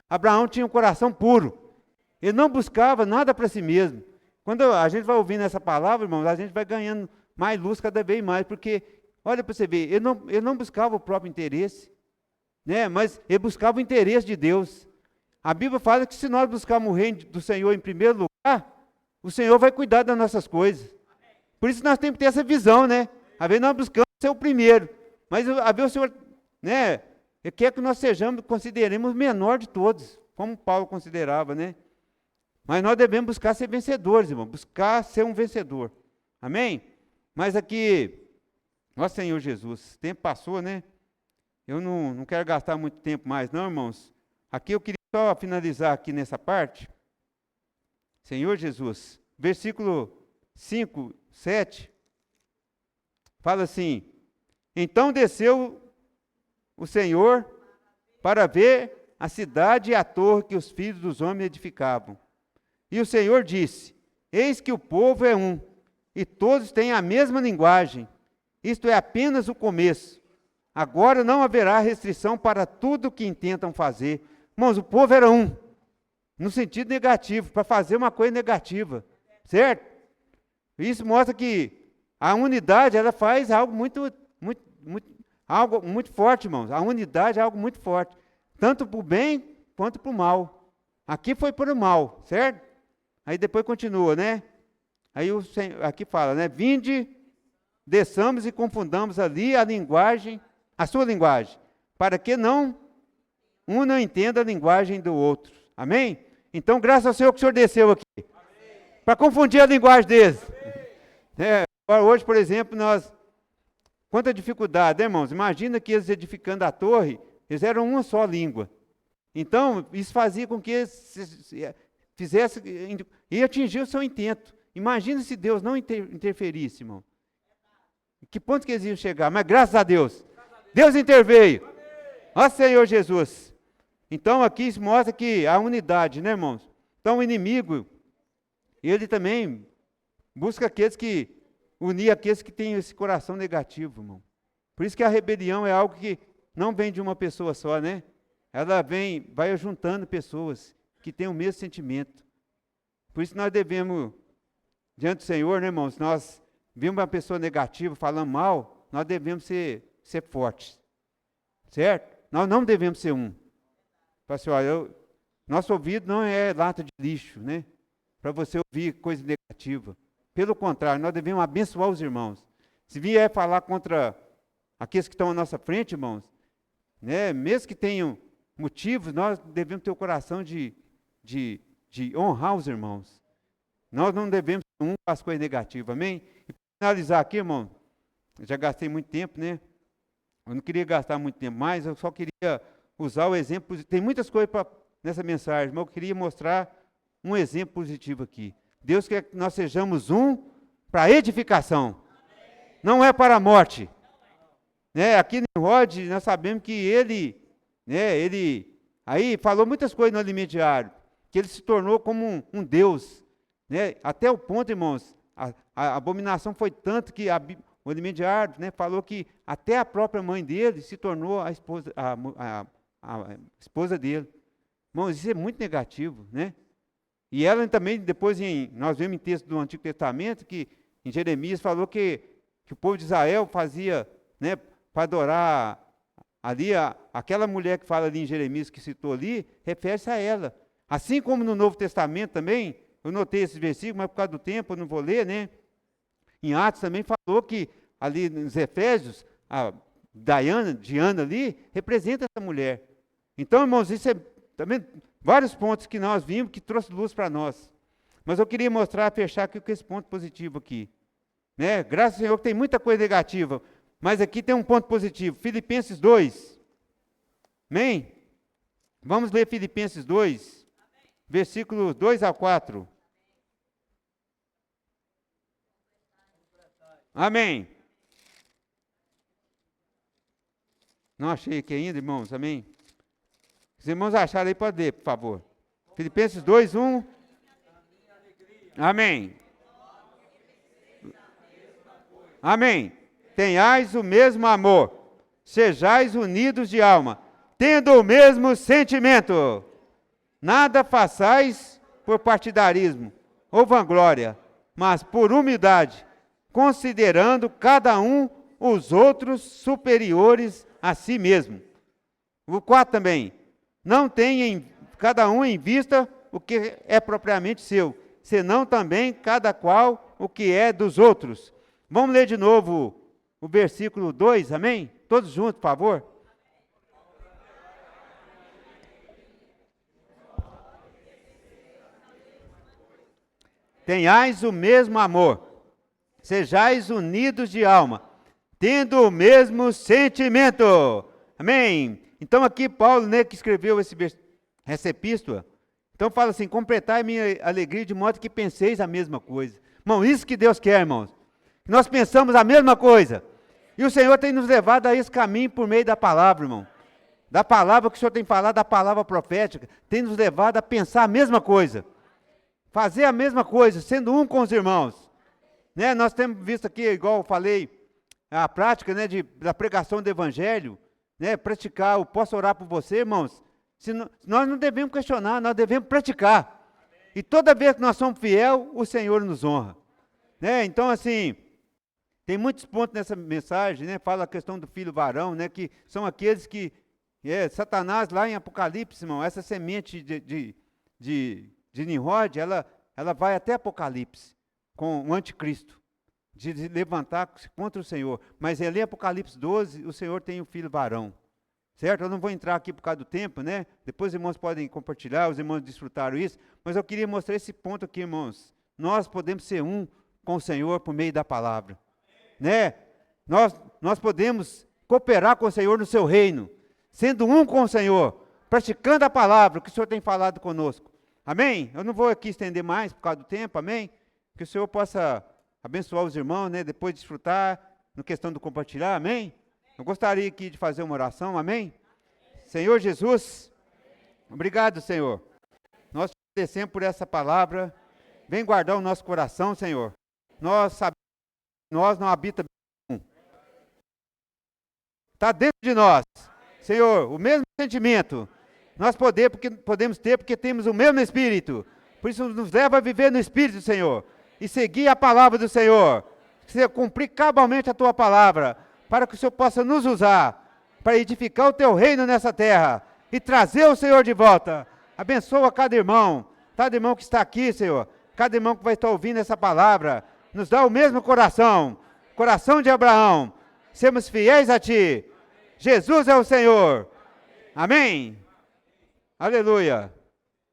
Abraão tinha um coração puro. Ele não buscava nada para si mesmo. Quando a gente vai ouvindo essa palavra, irmãos, a gente vai ganhando mais luz cada vez mais, porque, olha para você ver, ele não buscava o próprio interesse, né? Mas ele buscava o interesse de Deus. A Bíblia fala que se nós buscarmos o reino do Senhor em primeiro lugar, o Senhor vai cuidar das nossas coisas. Por isso nós temos que ter essa visão, né? Às vezes nós buscamos ser o primeiro, mas às vezes o Senhor, né? Ele quer que nós consideremos o menor de todos, como Paulo considerava, né? Mas nós devemos buscar ser vencedores, irmão, buscar ser um vencedor. Amém? Mas aqui, nosso Senhor Jesus, o tempo passou, né? Eu não quero gastar muito tempo mais, não, irmãos. Aqui eu queria só finalizar aqui nessa parte. Senhor Jesus, versículo 5, 7, fala assim: então desceu o Senhor para ver a cidade e a torre que os filhos dos homens edificavam. E o Senhor disse: eis que o povo é um, e todos têm a mesma linguagem. Isto é apenas o começo. Agora não haverá restrição para tudo o que intentam fazer. Irmãos, o povo era um, no sentido negativo, para fazer uma coisa negativa, certo? Isso mostra que a unidade, ela faz algo algo muito forte, irmãos. A unidade é algo muito forte, tanto para o bem quanto para o mal. Aqui foi para o mal, certo? Aí depois continua, né? Aí aqui fala, né? Vinde, desçamos e confundamos ali a sua linguagem, para que um não entenda a linguagem do outro. Amém? Então, graças ao Senhor que o Senhor desceu aqui, para confundir a linguagem deles. Hoje, por exemplo, nós Quanta dificuldade, né, irmãos? Imagina que eles edificando a torre, eles eram uma só língua. Então, isso fazia com que eles fizessem e atingiu o seu intento. Imagina se Deus não interferisse, irmão. Que ponto que eles iam chegar? Mas graças a Deus, Deus interveio. Ó Senhor Jesus. Então aqui isso mostra que a unidade, né, irmãos? Então o inimigo, ele também busca unir aqueles que têm esse coração negativo, irmão. Por isso que a rebelião é algo que não vem de uma pessoa só, né? Ela vai juntando pessoas que têm o mesmo sentimento. Por isso nós devemos, diante do Senhor, né, irmãos? Nós vimos uma pessoa negativa falando mal, nós devemos ser fortes. Certo? Nós não devemos ser um. Assim, olha, nosso ouvido não é lata de lixo, né? Para você ouvir coisa negativa. Pelo contrário, nós devemos abençoar os irmãos. Se vier falar contra aqueles que estão à nossa frente, irmãos, né? Mesmo que tenham motivos, nós devemos ter o coração de honrar os irmãos. Nós não devemos ser um com as coisas negativas, amém? E para finalizar aqui, irmão, eu já gastei muito tempo, né? Eu não queria gastar muito tempo mais, eu só queria usar o exemplo. Tem muitas coisas nessa mensagem, mas eu queria mostrar um exemplo positivo aqui. Deus quer que nós sejamos um para edificação, não é para a morte. Né? Aqui em Rod, nós sabemos que ele aí falou muitas coisas no alimento diário, que ele se tornou como um Deus. Né? Até o ponto, irmãos, a abominação foi tanto que o alimento diário, né, falou que até a própria mãe dele se tornou a esposa dele. Irmãos, isso é muito negativo, né? E ela também, depois, nós vemos em texto do Antigo Testamento, que em Jeremias falou que o povo de Israel fazia, né, para adorar ali, aquela mulher que fala ali em Jeremias, que citou ali, refere-se a ela. Assim como no Novo Testamento também, eu notei esses versículos, mas por causa do tempo eu não vou ler, né? Em Atos também falou que ali nos Efésios, a Diana ali, representa essa mulher. Então, irmãos, isso é também vários pontos que nós vimos que trouxe luz para nós. Mas eu queria fechar aqui com esse ponto positivo aqui. Né? Graças ao Senhor que tem muita coisa negativa, mas aqui tem um ponto positivo. Filipenses 2. Amém? Vamos ler Filipenses 2, versículos 2 a 4. Amém. Não achei aqui ainda, irmãos, amém? Os irmãos acharam aí, pode ler, por favor. Filipenses 2, 1. Amém. Amém. Tenhais o mesmo amor, sejais unidos de alma, tendo o mesmo sentimento. Nada façais por partidarismo ou vanglória, mas por humildade, considerando cada um os outros superiores a si mesmo. O 4 também. Não tenha cada um em vista o que é propriamente seu, senão também cada qual o que é dos outros. Vamos ler de novo o versículo 2, amém? Todos juntos, por favor. Tenhais o mesmo amor, sejais unidos de alma, tendo o mesmo sentimento. Amém? Então aqui Paulo, né, que escreveu essa epístola, então fala assim, completai minha alegria de modo que penseis a mesma coisa. Irmão, isso que Deus quer, irmãos. Nós pensamos a mesma coisa. E o Senhor tem nos levado a esse caminho por meio da palavra, irmão. Da palavra que o Senhor tem falado, da palavra profética, tem nos levado a pensar a mesma coisa. Fazer a mesma coisa, sendo um com os irmãos. Né? Nós temos visto aqui, igual eu falei, a prática, né, da pregação do evangelho, né, praticar, eu posso orar por você, irmãos? Nós não devemos questionar, nós devemos praticar. E toda vez que nós somos fiel, o Senhor nos honra. Né? Então, assim, tem muitos pontos nessa mensagem, né? Fala a questão do filho varão, né? Que são aqueles que, Satanás lá em Apocalipse, irmão, essa semente de Nimrod, ela vai até Apocalipse, com o anticristo, de levantar-se contra o Senhor. Mas ali em Apocalipse 12, o Senhor tem o filho varão. Certo? Eu não vou entrar aqui por causa do tempo, né? Depois os irmãos podem compartilhar, os irmãos desfrutaram isso, mas eu queria mostrar esse ponto aqui, irmãos. Nós podemos ser um com o Senhor por meio da palavra. Né? Nós podemos cooperar com o Senhor no seu reino, sendo um com o Senhor, praticando a palavra que o Senhor tem falado conosco. Amém? Eu não vou aqui estender mais por causa do tempo, amém? Que o Senhor possa abençoar os irmãos, né? Depois desfrutar, na questão do compartilhar, amém? Eu gostaria aqui de fazer uma oração, amém? Senhor Jesus, obrigado, Senhor. Nós te agradecemos por essa palavra. Vem guardar o nosso coração, Senhor. Nós sabemos que nós não habitamos. Está dentro de nós, Senhor, o mesmo sentimento. Nós podemos ter porque temos o mesmo Espírito. Por isso nos leva a viver no Espírito, Senhor. E seguir a palavra do Senhor. Cumprir cabalmente a tua palavra. Para que o Senhor possa nos usar. Para edificar o teu reino nessa terra. E trazer o Senhor de volta. Abençoa cada irmão que está aqui, Senhor. Cada irmão que vai estar ouvindo essa palavra. Nos dá o mesmo coração. Coração de Abraão. Sermos fiéis a Ti. Jesus é o Senhor. Amém. Aleluia.